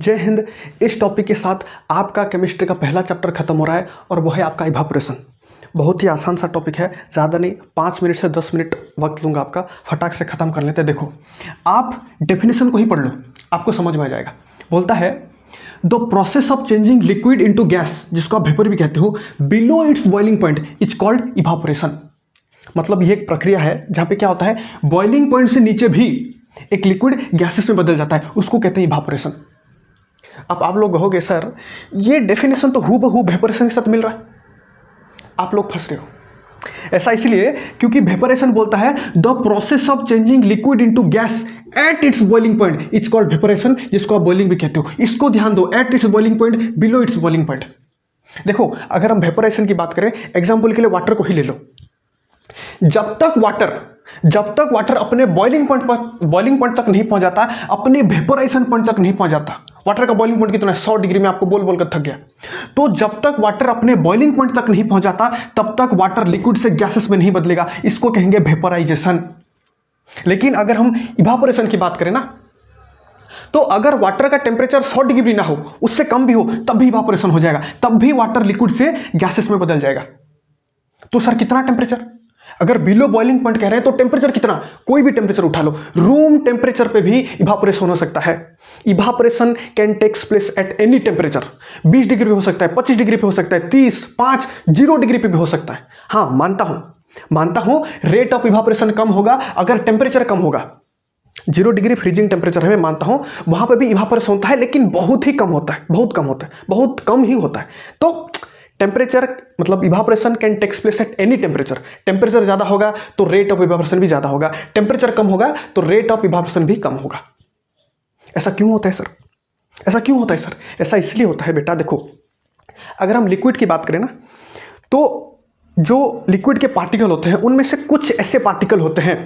जय हिंद। इस टॉपिक के साथ आपका केमिस्ट्री का पहला चैप्टर खत्म हो रहा है और वो है आपका इवापोरेशन। बहुत ही आसान सा टॉपिक है, ज़्यादा नहीं, 5 मिनट से 10 मिनट वक्त लूँगा आपका, फटाक से ख़त्म कर लेते हैं। देखो, आप डेफिनेशन को ही पढ़ लो, आपको समझ में आ जाएगा। बोलता है the process of changing liquid into gas, जिसको आप वेपर भी कहते हो, below it's boiling point is called evaporation. मतलब ये एक प्रक्रिया है जहाँ पे क्या होता है, बॉइलिंग पॉइंट से नीचे भी एक लिक्विड गैसेस में बदल जाता है, उसको कहते हैं इवापोरेशन। अब आप लोग कहोगे सर ये डेफिनेशन तो हूबहू वेपोरेशन के साथ मिल रहा है, आप लोग फंस रहे हो। ऐसा इसलिए क्योंकि वेपोरेशन बोलता है the process of changing liquid into gas at its boiling point it's called evaporation, जिसको आप बॉइलिंग भी कहते हो। इसको ध्यान दो, at its boiling point, below it's boiling point. देखो, अगर हम वेपोरेशन की बात करें, एग्जाम्पल के लिए वाटर को ही ले लो। जब तक वाटर अपने बॉइलिंग पॉइंट तक नहीं पहुंच जाता, अपने वेपोराइजेशन पॉइंट तक नहीं पहुंच जाता, वाटर का बॉइलिंग पॉइंट कितना है, 100 डिग्री में, आपको बोल कर थक गया। तो जब तक वाटर अपने बॉइलिंग पॉइंट तक नहीं पहुंच जाता, तब तक वाटर लिक्विड से गैसेस में नहीं बदलेगा, इसको कहेंगे वेपोराइजेशन। लेकिन अगर हम इवापोरेशन की बात करें ना, तो अगर वाटर का टेम्परेचर 100 डिग्री ना हो, उससे कम भी हो, तब भी इवापोरेशन हो जाएगा, तब भी वाटर लिक्विड से गैसेस में बदल जाएगा। तो सर कितना टेम्परेचर? अगर बिलो बॉइलिंग पॉइंट कह रहे हैं तो टेम्परेचर कितना, कोई भी टेम्परेचर उठा लो, रूम टेम्परेचर पे भी इवापोरेशन हो सकता है। Evaporation can takes place at any temperature. 20 degree पे हो सकता है, 25 डिग्री पे हो सकता है, 30, 5, 0 डिग्री पे भी हो सकता है। हाँ, मानता हूं रेट ऑफ इवापोरेशन कम होगा अगर टेम्परेचर कम होगा। 0 डिग्री फ्रीजिंग टेम्परेचर है, मैं मानता हूं वहां पर भी इवापोरेशन होता है, लेकिन बहुत ही कम होता है, बहुत कम ही होता है। तो टेम्परेचर मतलब evaporation can takes place at any temperature. Temperature ज्यादा होगा तो रेट ऑफ इवापोरेशन भी ज्यादा होगा, टेम्परेचर कम होगा तो रेट ऑफ इवापोरेशन भी कम होगा। ऐसा क्यों होता है सर? ऐसा इसलिए होता है बेटा, देखो, अगर हम लिक्विड की बात करें ना, तो जो लिक्विड के पार्टिकल होते हैं उनमें से कुछ ऐसे पार्टिकल होते हैं,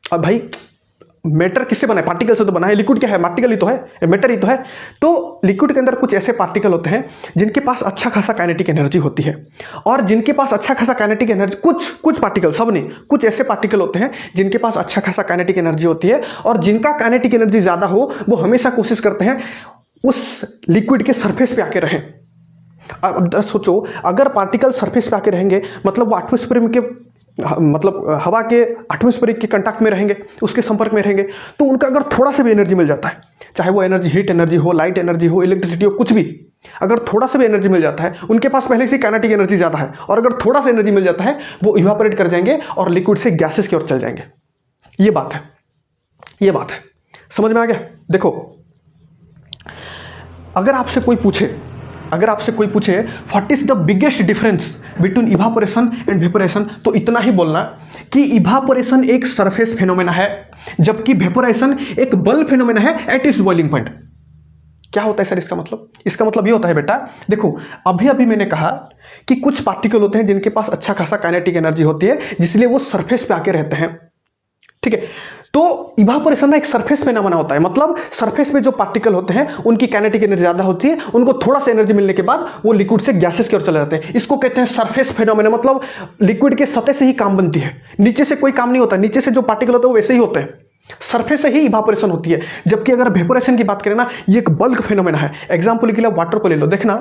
और भाई मैटर किससे बना है? पार्टिकल से तो बना है। लिक्विड क्या है? पार्टिकल ही तो है, मैटर ही तो है। तो लिक्विड के अंदर कुछ ऐसे पार्टिकल होते हैं जिनके पास अच्छा खासा काइनेटिक एनर्जी होती है, और जिनके पास अच्छा खासा काइनेटिक एनर्जी, कुछ पार्टिकल, सब नहीं, कुछ ऐसे पार्टिकल होते हैं जिनके पास अच्छा खासा काइनेटिक एनर्जी होती है, और जिनका काइनेटिक एनर्जी ज्यादा हो, वो हमेशा कोशिश करते हैं उस लिक्विड के सरफेस पे आके रहें। अब सोचो, अगर पार्टिकल सरफेस पे आके रहेंगे, मतलब वो एटमॉस्फेयर के, मतलब हवा के एटमॉस्फेरिक के कांटेक्ट में रहेंगे, उसके संपर्क में रहेंगे, तो उनका अगर थोड़ा सा भी एनर्जी मिल जाता है, चाहे वो एनर्जी हीट एनर्जी हो, लाइट एनर्जी हो, इलेक्ट्रिसिटी हो, कुछ भी, अगर थोड़ा सा भी एनर्जी मिल जाता है, उनके पास पहले से काइनेटिक एनर्जी ज्यादा है, और अगर थोड़ा सा एनर्जी मिल जाता है, वो इवापोरेट कर जाएंगे और लिक्विड से गैसेस की ओर चल जाएंगे। ये बात है, समझ में आ गया? देखो, अगर आपसे कोई पूछे what is the biggest difference between evaporation and evaporation, तो इतना ही बोलना कि इवापोरेशन एक सरफेस फेनोमेना है, जबकि वेपोरेशन एक बल्क फेनोमेना है एट इट्स बॉइलिंग पॉइंट। क्या होता है सर इसका मतलब ये होता है बेटा, देखो, अभी मैंने कहा कि कुछ पार्टिकल होते हैं जिनके पास अच्छा खासा काइनेटिक एनर्जी होती है, जिसलिए वो सरफेस पे आके रहते हैं, ठीक है। तो इवापोरेशन ना एक सरफेस फेनोमेना होता है, मतलब सरफेस पे जो पार्टिकल होते हैं उनकी काइनेटिक एनर्जी ज्यादा होती है, उनको थोड़ा सा एनर्जी मिलने के बाद वो लिक्विड से गैसेस की ओर चले जाते हैं। इसको कहते हैं सरफेस फेनोमेना, मतलब लिक्विड के सतह से ही काम बनती है, नीचे से कोई काम नहीं होता, नीचे से जो पार्टिकल होते हैं वो वैसे ही होते हैं, सरफेस से ही इवापोरेशन होती है। जबकि अगर वेपोरेशन की बात करें ना, ये एक बल्क फेनोमेना है। एग्जाम्पल के लिए वाटर को ले लो, देखना,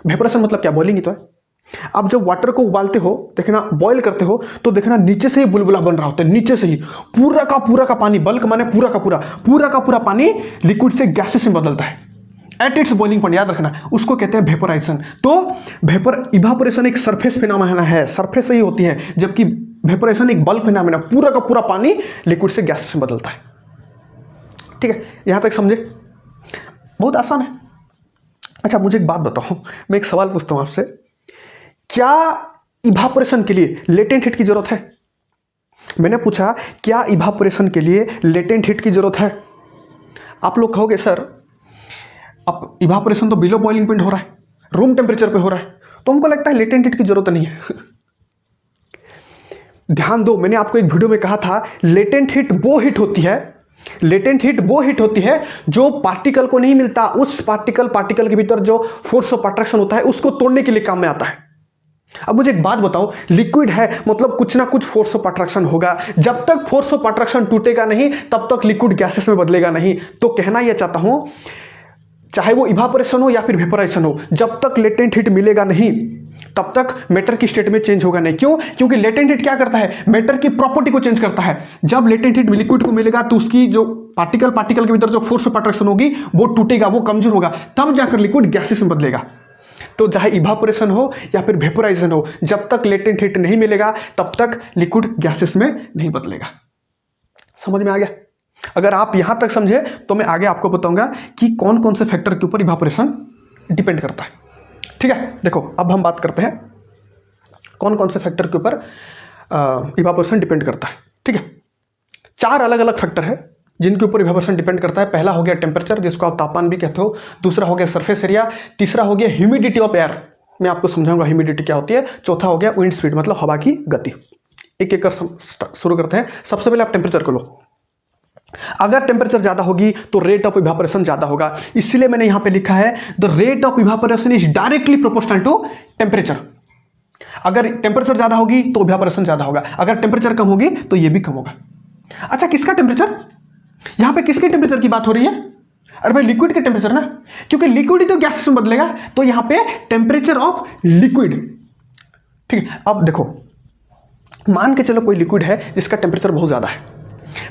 वेपोरेशन मतलब क्या, बॉइलिंग ही तो है। आप जब वाटर को उबालते हो, देखना, बॉईल करते हो, तो देखना नीचे से ही बुलबुला बन रहा होता है, नीचे से ही पूरा का पानी, बल्क माने पूरा का पूरा पानी लिक्विड से गैसेस में बदलता है एट इट्स बॉइलिंग पॉइंट, याद रखना, उसको कहते हैं वेपोराइजेशन। तो इवापोरेशन एक सरफेस फिनोमेना है, सरफेस से ही होती है, जबकि वेपोरेशन एक बल्क फिनोमेना, पूरा का पूरा पानी लिक्विड से गैसेस में बदलता है। ठीक है, यहां तक समझे? बहुत आसान है। अच्छा, मुझे एक बात बताओ, मैं एक सवाल पूछता हूं आपसे, क्या इवापोरेशन के लिए लेटेंट हीट की जरूरत है? मैंने पूछा, क्या इवापोरेशन के लिए लेटेंट हीट की जरूरत है? आप लोग कहोगे सर अब इवापोरेशन तो बिलो बॉइलिंग पॉइंट हो रहा है, रूम टेम्परेचर पे हो रहा है, तो हमको लगता है लेटेंट हीट की जरूरत नहीं है। ध्यान दो, मैंने आपको एक वीडियो में कहा था, लेटेंट हीट वो हीट होती है जो पार्टिकल को नहीं मिलता, उस पार्टिकल के भीतर जो फोर्स ऑफ अट्रैक्शन होता है उसको तोड़ने के लिए काम में आता है। अब मुझे एक बात बताओ, लिक्विड है मतलब कुछ ना कुछ फोर्स ऑफ अट्रैक्शन होगा, जब तक फोर्स ऑफ अट्रैक्शन टूटेगा नहीं तब तक लिक्विड गैसेस में बदलेगा नहीं। तो कहना यह चाहता हूं, चाहे वो इवापोरेशन हो या फिर वेपोराइजेशन हो, जब तक लेटेंट हीट मिलेगा नहीं तब तक मैटर की स्टेट में चेंज होगा नहीं। क्यों? क्योंकि लेटेंट हीट क्या करता है, मैटर की प्रॉपर्टी को चेंज करता है। जब लेटेंट हीट लिक्विड को मिलेगा तो उसकी जो पार्टिकल के भीतर जो फोर्स ऑफ अट्रैक्शन होगी वो टूटेगा, वो कमजोर होगा, तब जाकर लिक्विड गैसेस में बदलेगा। तो चाहे इवापोरेशन हो या फिर वेपोराइजेशन हो, जब तक लेटेंट हीट नहीं मिलेगा तब तक लिक्विड गैसेस में नहीं बदलेगा। समझ में आ गया? अगर आप यहां तक समझे तो मैं आगे आपको बताऊंगा कि कौन कौन से फैक्टर के ऊपर इवापोरेशन डिपेंड करता है। ठीक है, देखो अब हम बात करते हैं कौन कौन से फैक्टर के ऊपर इवापोरेशन डिपेंड करता है। ठीक है, 4 अलग अलग फैक्टर है जिनके ऊपर इवापोरेशन डिपेंड करता है। पहला हो गया टेम्परेचर, जिसको आप तापमान भी कहते हो। दूसरा हो गया सरफेस एरिया। तीसरा हो गया ह्यूमिडिटी ऑफ एयर, मैं आपको समझाऊंगा ह्यूमिडिटी क्या होती है। चौथा हो गया विंड स्पीड, मतलब हवा की गति। एक एक कर शुरू करते हैं। सबसे पहले आप टेम्परेचर को लो। अगर टेम्परेचर ज्यादा होगी तो रेट ऑफ इवापोरेशन ज्यादा होगा, इसलिए मैंने यहां पे लिखा है the rate of evaporation is directly proportional to temperature. अगर टेम्परेचर ज्यादा होगी तो इवापोरेशन ज्यादा होगा, अगर टेम्परेचर कम होगी तो ये भी कम होगा। अच्छा, किसका टेम्परेचर? यहां पे किसके टेम्परेचर की बात हो रही है? अरे भाई लिक्विड के टेम्परेचर ना, क्योंकि लिक्विड ही तो गैस में बदलेगा, तो यहां पे टेम्परेचर ऑफ लिक्विड। ठीक है, अब देखो मान के चलो कोई लिक्विड है जिसका टेम्परेचर बहुत ज्यादा है।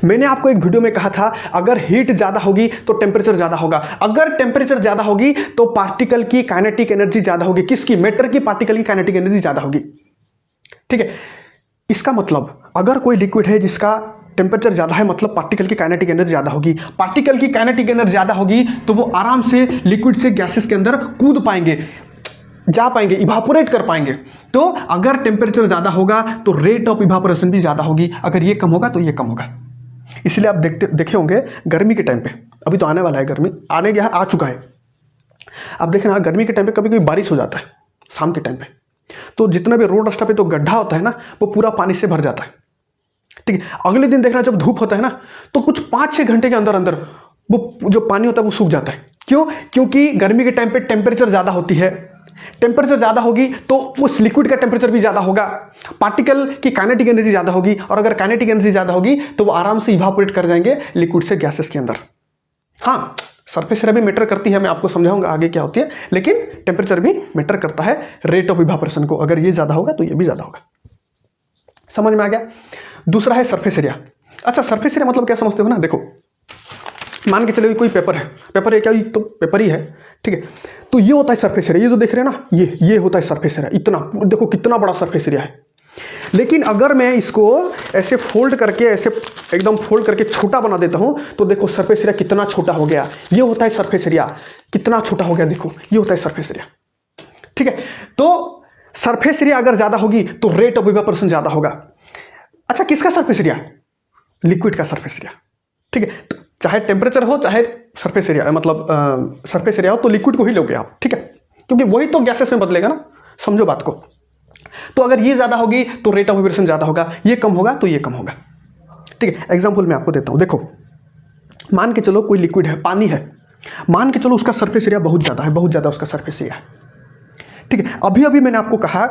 मैंने आपको एक वीडियो में कहा था अगर हीट ज्यादा होगी तो टेम्परेचर ज्यादा होगा, अगर टेम्परेचर ज्यादा होगी तो पार्टिकल की काइनेटिक एनर्जी ज्यादा होगी। किसकी? मैटर की पार्टिकल की काइनेटिक एनर्जी ज्यादा होगी। ठीक है, इसका मतलब अगर कोई लिक्विड है जिसका टेम्परेचर ज्यादा है, मतलब पार्टिकल की काइनेटिक एनर्जी ज्यादा होगी। पार्टिकल की काइनेटिक एनर्जी ज्यादा होगी तो वो आराम से लिक्विड से गैसेस के अंदर कूद पाएंगे, जा पाएंगे, इवापोरेट कर पाएंगे। तो अगर टेम्परेचर ज्यादा होगा तो रेट ऑफ इवापोरेशन भी ज्यादा होगी, अगर ये कम होगा तो ये कम होगा। इसलिए आप देखे होंगे गर्मी के टाइम पे, अभी तो आने वाला है, गर्मी आने गया, आ चुका है। अब देखना गर्मी के टाइम पे कभी कभी बारिश हो जाता है शाम के टाइम पे, तो जितना भी रोड रास्ता पे तो गड्ढा होता है ना वो पूरा पानी से भर जाता है। ठीक है, अगले दिन देखना जब धूप होता है ना तो कुछ 5-6 घंटे के अंदर अंदर वो जो पानी होता है वो सूख जाता है। क्यों? क्योंकि गर्मी के टाइम पे टेम्परेचर ज्यादा होती है, टेम्परेचर ज्यादा होगी तो उस लिक्विड का टेम्परेचर भी ज्यादा होगा, पार्टिकल की काइनेटिक एनर्जी ज्यादा होगी, और अगर काइनेटिक एनर्जी ज्यादा होगी तो वो आराम से इवापोरेट कर जाएंगे लिक्विड से गैसेस के अंदर। हाँ, सरफेस एरिया भी मैटर करती है, मैं आपको समझाऊंगा आगे क्या होती है, लेकिन टेम्परेचर भी मैटर करता है रेट ऑफ इवापोरेशन को। अगर ये ज्यादा होगा तो ये भी ज्यादा होगा। समझ में आ गया? दूसरा है सरफेस एरिया। अच्छा, सरफेस एरिया मतलब क्या समझते हो ना? देखो मान के चलो कोई पेपर है, पेपर है क्या? तो पेपर ही है। ठीक है, तो ये होता है सरफेस एरिया, ये जो देख रहे हैं ना ये होता है सरफेस एरिया। इतना देखो कितना बड़ा सरफेस एरिया है। लेकिन अगर मैं इसको ऐसे फोल्ड करके, ऐसे एकदम फोल्ड करके छोटा बना देता हूं तो देखो सरफेस एरिया कितना छोटा हो गया। ये होता है सरफेस एरिया, कितना छोटा हो गया देखो, ये होता है सरफेस एरिया। ठीक है, तो सरफेस एरिया अगर ज्यादा होगी तो रेट ऑफ इवापोरेशन ज्यादा होगा। अच्छा, किसका सरफेस एरिया? लिक्विड का सरफेस एरिया। ठीक है, तो चाहे टेम्परेचर हो चाहे सरफेस एरिया, मतलब सरफेस एरिया हो तो लिक्विड को ही लोगे आप। ठीक है, क्योंकि वही तो गैसेस में बदलेगा ना, समझो बात को। तो अगर ये ज्यादा होगी तो रेट ऑफ इवापोरेशन ज्यादा होगा, ये कम होगा तो ये कम होगा। ठीक है, एग्जांपल मैं आपको देता हूं। देखो मान के चलो कोई लिक्विड है, पानी है, मान के चलो उसका सरफेस एरिया बहुत ज्यादा है, बहुत ज्यादा उसका सरफेस एरिया है। ठीक है, अभी अभी मैंने आपको कहा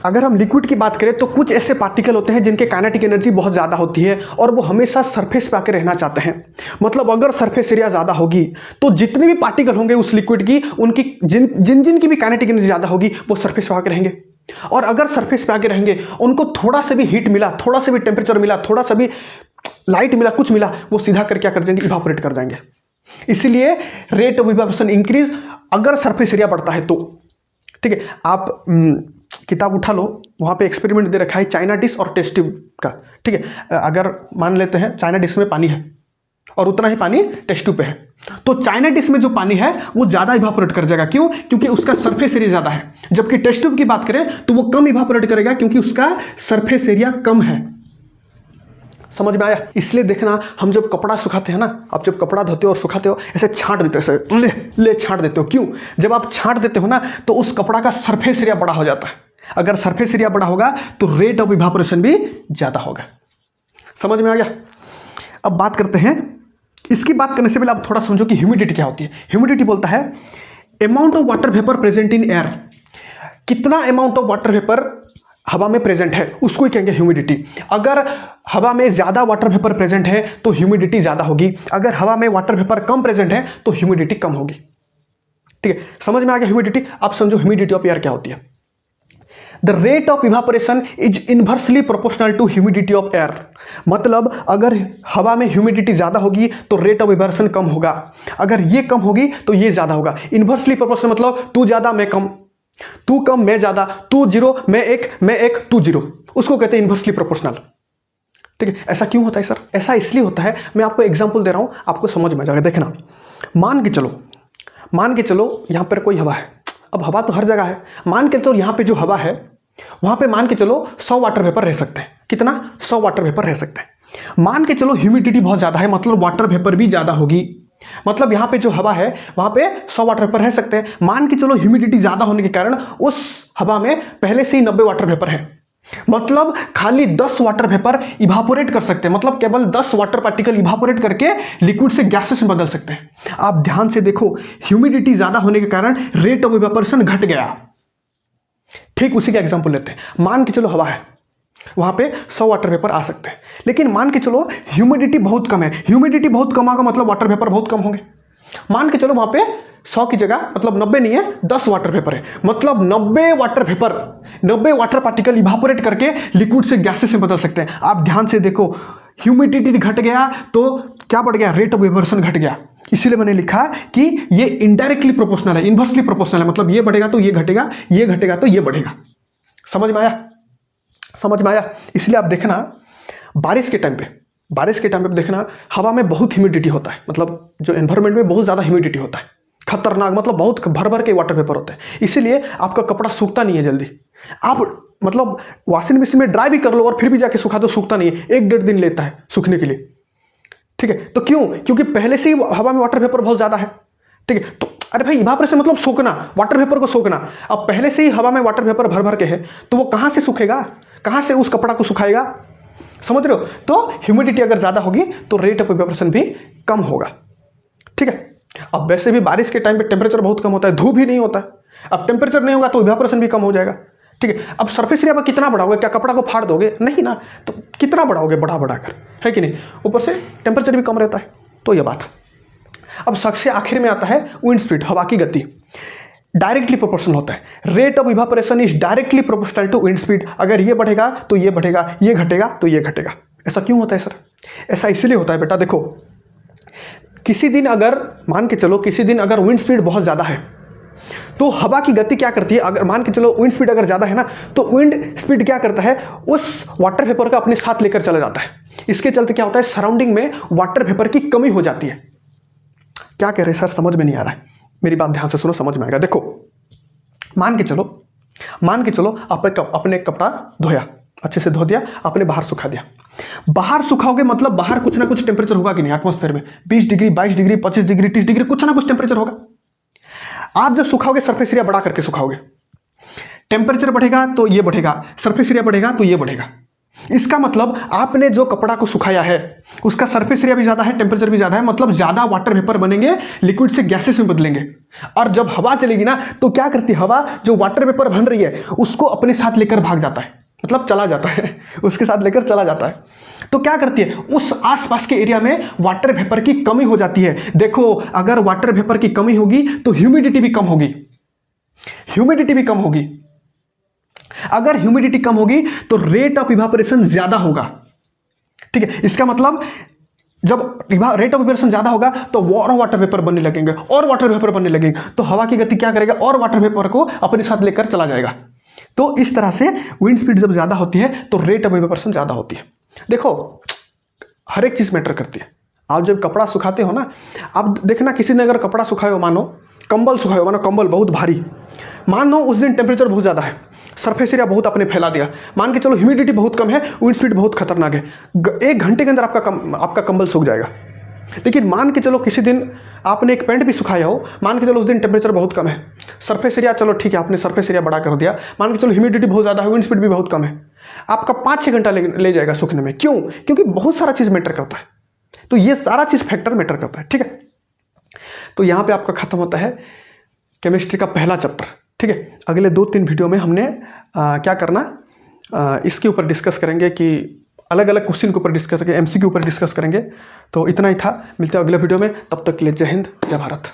अगर हम लिक्विड की बात करें तो कुछ ऐसे पार्टिकल होते हैं जिनके काइनेटिक एनर्जी बहुत ज़्यादा होती है और वो हमेशा सरफेस पे आके रहना चाहते हैं। मतलब अगर सरफेस एरिया ज़्यादा होगी तो जितने भी पार्टिकल होंगे उस लिक्विड की, उनकी जिन की भी काइनेटिक एनर्जी ज़्यादा होगी वो सरफेस पे आके रहेंगे। और अगर सरफेस पे आके रहेंगे, उनको थोड़ा सा भी हीट मिला, थोड़ा सा भी टेम्परेचर मिला, थोड़ा सा भी लाइट मिला, कुछ मिला, वो सीधा कर क्या कर जाएंगे? इवापोरेट कर जाएंगे। इसीलिए रेट ऑफ इवापोरेशन इंक्रीज अगर सरफेस एरिया बढ़ता है तो। ठीक है, आप किताब उठा लो, वहाँ पे एक्सपेरिमेंट दे रखा है चाइना डिश और टेस्ट ट्यूब का। ठीक है, अगर मान लेते हैं चाइना डिश में पानी है और उतना ही पानी टेस्ट ट्यूब पे है, तो चाइना डिश में जो पानी है वो ज़्यादा इवापोरेट कर जाएगा। क्यों? क्योंकि उसका सरफेस एरिया ज़्यादा है। जबकि टेस्ट ट्यूब की बात करें तो वो कम इवापोरेट करेगा क्योंकि उसका सरफेस एरिया कम है। समझ में आया? इसलिए देखना, हम जब कपड़ा सुखाते हैं ना, आप जब कपड़ा धोते हो और सुखाते हो ऐसे छांट देते हो, ऐसे ले छांट देते हो। क्यों? जब आप छांट देते हो ना तो उस कपड़ा का सरफेस एरिया बड़ा हो जाता है। अगर सरफेस एरिया बड़ा होगा तो रेट ऑफ इवापोरेशन भी ज्यादा होगा। समझ में आ गया? अब बात करते हैं, इसकी बात करने से पहले आप थोड़ा समझो कि ह्यूमिडिटी क्या होती है। ह्यूमिडिटी बोलता है amount of water vapour present in air. कितना अमाउंट ऑफ वाटर वेपर हवा में प्रेजेंट है उसको ही कहेंगे ह्यूमिडिटी। अगर हवा में ज़्यादा वाटर वेपर प्रेजेंट है तो ह्यूमिडिटी ज़्यादा होगी, अगर हवा में वाटर वेपर कम प्रेजेंट है तो ह्यूमिडिटी कम होगी। ठीक है, समझ में आ गया ह्यूमिडिटी। आप समझो ह्यूमिडिटी ऑफ एयर क्या होती है। The rate of evaporation is inversely proportional to humidity of air. मतलब अगर हवा में ह्यूमिडिटी ज़्यादा होगी तो रेट ऑफ इवापोरेशन कम होगा, अगर ये कम होगी तो ये ज़्यादा होगा। इनवर्सली प्रोपोर्शनल मतलब तू ज़्यादा मैं कम, तू कम मैं ज़्यादा, तू 0 मैं 1 तू 0, उसको कहते हैं इनवर्सली प्रोपोर्शनल। ठीक है, ऐसा क्यों होता है सर? ऐसा इसलिए होता है, मैं आपको एग्जांपल दे रहा हूँ, आपको समझ में आ जाएगा। देखना, मान के चलो यहाँ पर कोई हवा है। अब हवा तो हर जगह है, मान के चलो यहाँ पे जो हवा है वहाँ पे मान के चलो 100 वाटर वेपर रह सकते हैं। कितना? 100 वाटर वेपर रह सकते हैं। मान के चलो ह्यूमिडिटी बहुत ज़्यादा है, मतलब वाटर वेपर भी ज़्यादा होगी। मतलब यहाँ पे जो हवा है वहाँ पे 100 वाटर वेपर रह सकते हैं। मान के चलो ह्यूमिडिटी ज़्यादा होने के कारण उस हवा में पहले से ही 90 वाटर वेपर है, मतलब खाली 10 वाटर वेपर इवापोरेट कर सकते हैं, मतलब केवल 10 वाटर पार्टिकल इवापोरेट करके लिक्विड से गैसेस में बदल सकते हैं। आप ध्यान से देखो, ह्यूमिडिटी ज्यादा होने के कारण रेट ऑफ इवापोरेशन घट गया। ठीक उसी का एग्जांपल लेते हैं। मान के चलो हवा है, वहां पे 100 वाटर वेपर आ सकते हैं, लेकिन मान के चलो ह्यूमिडिटी बहुत कम है। ह्यूमिडिटी बहुत कम होगा मतलब वाटर वेपर बहुत कम होंगे। मान के चलो वहां पे 100 की जगह, मतलब 90 नहीं है, 10 वाटर वेपर है, मतलब 90 water vapour, 90 water particle evaporate करके लिक्विड से गैसेस में बदल सकते हैं। आप ध्यान से देखो, ह्यूमिडिटी घट गया तो क्या बढ़ गया? रेट ऑफ इवापोरेशन घट गया। इसीलिए मैंने लिखा कि ये इनडायरेक्टली प्रोपोर्शनल है, इनवर्सली प्रोपोर्शनल है, मतलब ये बढ़ेगा तो ये घटेगा, ये घटेगा तो ये बढ़ेगा। समझ में आया? समझ में आया? इसलिए आप देखना, बारिश के टाइम पे देखना हवा में बहुत ह्यूमिडिटी होता है, मतलब जो एनवायरमेंट में बहुत ज़्यादा ह्यूमिडिटी होता है, खतरनाक, मतलब बहुत भर के वाटर वेपर होते हैं। इसीलिए आपका कपड़ा सूखता नहीं है जल्दी। आप मतलब वॉशिंग मशीन में ड्राई भी कर लो और फिर भी जाके सुखा दो, सूखता नहीं है, 1-1.5 दिन लेता है सूखने के लिए। ठीक है, तो क्यों? क्योंकि पहले से ही हवा में वाटर वेपर बहुत ज़्यादा है। ठीक है, तो अरे भाई इवापोरेशन मतलब सोखना, वाटर वेपर को सोखना। अब पहले से ही हवा में वाटर वेपर भर के है तो वो कहाँ से सूखेगा, कहाँ से उस कपड़ा को सुखाएगा? समझ रहे हो? तो ह्यूमिडिटी अगर ज़्यादा होगी तो रेट ऑफ इवापोरेशन भी कम होगा। ठीक है, अब वैसे भी बारिश के टाइम पे टेम्परेचर बहुत कम होता है, धूप ही नहीं होता है। अब टेम्परेचर नहीं होगा तो इवापोरेशन भी कम हो जाएगा। ठीक है, अब सरफेस एरिया पर कितना बढ़ाओगे? क्या कपड़ा को फाड़ दोगे? नहीं ना, तो कितना बढ़ाओगे? बढ़ा कर, है कि नहीं? ऊपर से टेम्परेचर भी कम रहता है। तो ये बात। अब सबसे आखिर में आता है विंड स्पीड, हवा की गति। डायरेक्टली प्रोपोर्शनल होता है। Rate of evaporation is directly proportional to wind speed. अगर ये बढ़ेगा तो ये बढ़ेगा, ये घटेगा तो ये घटेगा। ऐसा क्यों होता है सर? ऐसा इसलिए होता है बेटा, देखो, किसी दिन अगर मान के चलो किसी दिन अगर विंड स्पीड बहुत ज़्यादा है तो हवा की गति क्या करती है? अगर मान के चलो विंड स्पीड अगर ज़्यादा है ना, तो विंड स्पीड क्या करता है? उस वाटर वेपर का अपने साथ लेकर चला जाता है। इसके चलते क्या होता है? सराउंडिंग में वाटर वेपर की कमी हो जाती है। क्या कह रहे हैं सर? समझ में नहीं आ रहा है? मेरी बात ध्यान से सुनो, समझ में आएगा। देखो, मान के चलो आपने कपड़ा धोया, अच्छे से धो दिया, आपने बाहर सुखा दिया। बाहर सुखाओगे मतलब बाहर कुछ ना कुछ टेम्परेचर होगा कि नहीं? एटमॉस्फेयर में 20 डिग्री, 22 डिग्री, 25 डिग्री, 30 डिग्री, कुछ ना कुछ टेम्परेचर होगा। आप जब सुखाओगे सरफेस एरिया बढ़ा करके सुखाओगे, टेम्परेचर बढ़ेगा तो ये बढ़ेगा, सरफेस एरिया बढ़ेगा तो ये बढ़ेगा। इसका मतलब आपने जो कपड़ा को सुखाया है उसका सरफेस एरिया भी ज्यादा है, टेम्परेचर भी ज्यादा है, मतलब ज्यादा वाटर वेपर बनेंगे, लिक्विड से गैसेस में बदलेंगे। और जब हवा चलेगी ना तो क्या करती है? हवा जो वाटर वेपर बन रही है उसको अपने साथ लेकर भाग जाता है, मतलब चला जाता है, उसके साथ लेकर चला जाता है। तो क्या करती है? उस आसपास के एरिया में वाटर वेपर की कमी हो जाती है। देखो, अगर वाटर वेपर की कमी होगी तो ह्यूमिडिटी भी कम होगी, अगर ह्यूमिडिटी कम होगी तो रेट ऑफ इवापोरेशन ज्यादा होगा। ठीक है, इसका मतलब जब रेट ऑफ इवापोरेशन ज्यादा होगा तो और वाटर वेपर बनने लगेंगे, और वाटर वेपर बनने लगेंगे, तो हवा की गति क्या करेगा? और वाटर वेपर को अपने साथ लेकर चला जाएगा। तो इस तरह से विंड स्पीड जब ज्यादा होती है तो रेट ऑफ इवापोरेशन ज्यादा होती है। देखो, हर एक चीज मैटर करती है। आप जब कपड़ा सुखाते हो ना, आप देखना, किसी ने अगर कपड़ा सुखाए हो, मानो कंबल सुखाए हो, मानो कंबल बहुत भारी, मान लो उस दिन टेम्परेचर बहुत ज़्यादा है, सरफेस एरिया बहुत आपने फैला दिया, मान के चलो ह्यूमिडिटी बहुत कम है, विंड स्पीड बहुत खतरनाक है, 1 घंटे के अंदर आपका कंबल सूख जाएगा। लेकिन मान के चलो किसी दिन आपने एक पैंट भी सुखाया हो, मान के चलो उस दिन टेम्परेचर बहुत कम है, सरफेस एरिया, चलो ठीक है आपने सरफेस एरिया बड़ा कर दिया, मान के चलो ह्यूमिडिटी बहुत ज़्यादा है, विंड स्पीड भी बहुत कम है, आपका 5-6 घंटा ले जाएगा सूखने में। क्यों? क्योंकि बहुत सारा चीज़ मैटर करता है। तो ये सारा चीज़ फैक्टर मैटर करता है। ठीक है, तो यहाँ पे आपका खत्म होता है केमिस्ट्री का पहला चैप्टर। ठीक है, अगले 2-3 वीडियो में हमने क्या करना, इसके ऊपर डिस्कस करेंगे कि अलग अलग क्वेश्चन के ऊपर डिस्कस करेंगे, एमसी के ऊपर डिस्कस करेंगे। तो इतना ही था, मिलते हैं अगले वीडियो में, तब तक के लिए जय हिंद जय भारत।